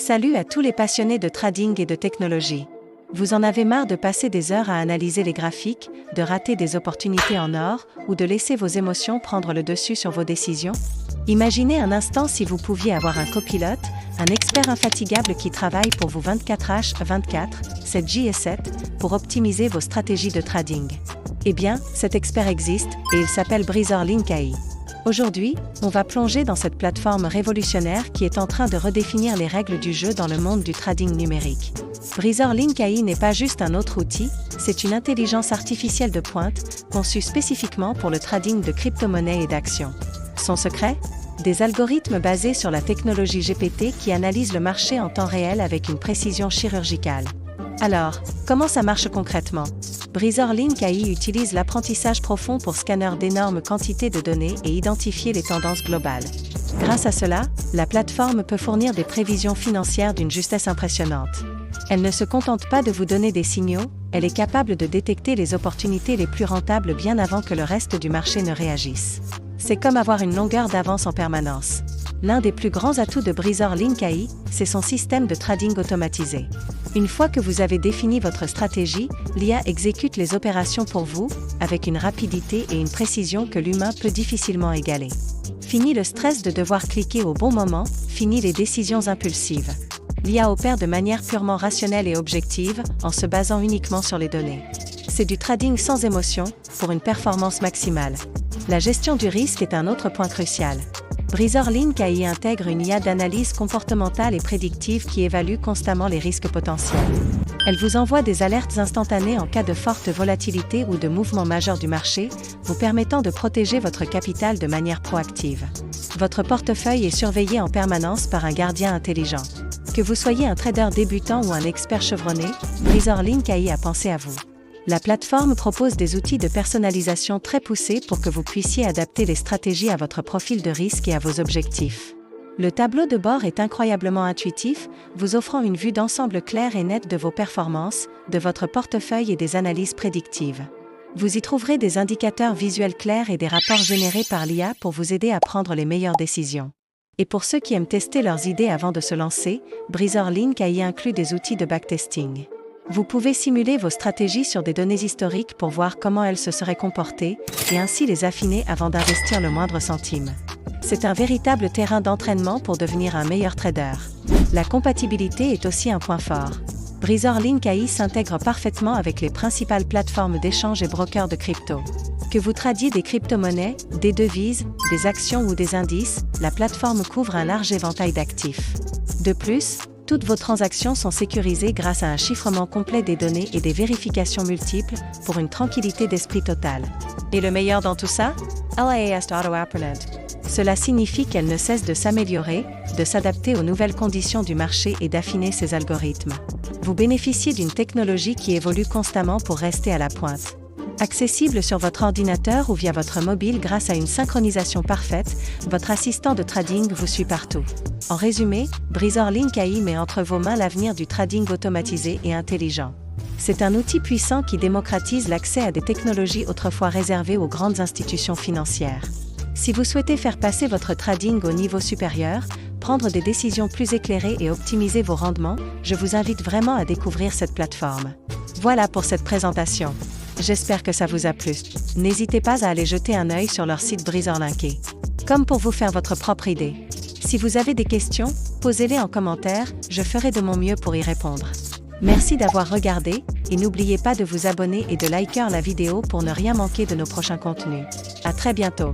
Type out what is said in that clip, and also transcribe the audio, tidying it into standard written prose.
Salut à tous les passionnés de trading et de technologie. Vous en avez marre de passer des heures à analyser les graphiques, de rater des opportunités en or, ou de laisser vos émotions prendre le dessus sur vos décisions? Imaginez un instant si vous pouviez avoir un copilote, un expert infatigable qui travaille pour vous 24h24, 7 jours sur 7, pour optimiser vos stratégies de trading. Eh bien, cet expert existe, et il s'appelle Breezer Link AI. Aujourd'hui, on va plonger dans cette plateforme révolutionnaire qui est en train de redéfinir les règles du jeu dans le monde du trading numérique. Breezer Link AI n'est pas juste un autre outil, c'est une intelligence artificielle de pointe, conçue spécifiquement pour le trading de crypto-monnaies et d'actions. Son secret ? Des algorithmes basés sur la technologie GPT qui analysent le marché en temps réel avec une précision chirurgicale. Alors, comment ça marche concrètement ? Breezer Link AI utilise l'apprentissage profond pour scanner d'énormes quantités de données et identifier les tendances globales. Grâce à cela, la plateforme peut fournir des prévisions financières d'une justesse impressionnante. Elle ne se contente pas de vous donner des signaux, elle est capable de détecter les opportunités les plus rentables bien avant que le reste du marché ne réagisse. C'est comme avoir une longueur d'avance en permanence. L'un des plus grands atouts de Breezer Link AI, c'est son système de trading automatisé. Une fois que vous avez défini votre stratégie, l'IA exécute les opérations pour vous, avec une rapidité et une précision que l'humain peut difficilement égaler. Fini le stress de devoir cliquer au bon moment, fini les décisions impulsives. L'IA opère de manière purement rationnelle et objective, en se basant uniquement sur les données. C'est du trading sans émotion, pour une performance maximale. La gestion du risque est un autre point crucial. Breezer Link AI intègre une IA d'analyse comportementale et prédictive qui évalue constamment les risques potentiels. Elle vous envoie des alertes instantanées en cas de forte volatilité ou de mouvement majeur du marché, vous permettant de protéger votre capital de manière proactive. Votre portefeuille est surveillé en permanence par un gardien intelligent. Que vous soyez un trader débutant ou un expert chevronné, Breezer Link AI a pensé à vous. La plateforme propose des outils de personnalisation très poussés pour que vous puissiez adapter les stratégies à votre profil de risque et à vos objectifs. Le tableau de bord est incroyablement intuitif, vous offrant une vue d'ensemble claire et nette de vos performances, de votre portefeuille et des analyses prédictives. Vous y trouverez des indicateurs visuels clairs et des rapports générés par l'IA pour vous aider à prendre les meilleures décisions. Et pour ceux qui aiment tester leurs idées avant de se lancer, Breezer Link AI inclut des outils de backtesting. Vous pouvez simuler vos stratégies sur des données historiques pour voir comment elles se seraient comportées, et ainsi les affiner avant d'investir le moindre centime. C'est un véritable terrain d'entraînement pour devenir un meilleur trader. La compatibilité est aussi un point fort. Breezer Link AI s'intègre parfaitement avec les principales plateformes d'échange et brokers de crypto. Que vous tradiez des crypto-monnaies, des devises, des actions ou des indices, la plateforme couvre un large éventail d'actifs. De plus, toutes vos transactions sont sécurisées grâce à un chiffrement complet des données et des vérifications multiples, pour une tranquillité d'esprit totale. Et le meilleur dans tout ça ? LAAS auto-apprended. Cela signifie qu'elle ne cesse de s'améliorer, de s'adapter aux nouvelles conditions du marché et d'affiner ses algorithmes. Vous bénéficiez d'une technologie qui évolue constamment pour rester à la pointe. Accessible sur votre ordinateur ou via votre mobile grâce à une synchronisation parfaite, votre assistant de trading vous suit partout. En résumé, Breezer Link AI met entre vos mains l'avenir du trading automatisé et intelligent. C'est un outil puissant qui démocratise l'accès à des technologies autrefois réservées aux grandes institutions financières. Si vous souhaitez faire passer votre trading au niveau supérieur, prendre des décisions plus éclairées et optimiser vos rendements, je vous invite vraiment à découvrir cette plateforme. Voilà pour cette présentation. J'espère que ça vous a plu. N'hésitez pas à aller jeter un œil sur leur site Breezer Link AI. Comme pour vous faire votre propre idée. Si vous avez des questions, posez-les en commentaire, je ferai de mon mieux pour y répondre. Merci d'avoir regardé, et n'oubliez pas de vous abonner et de liker la vidéo pour ne rien manquer de nos prochains contenus. À très bientôt.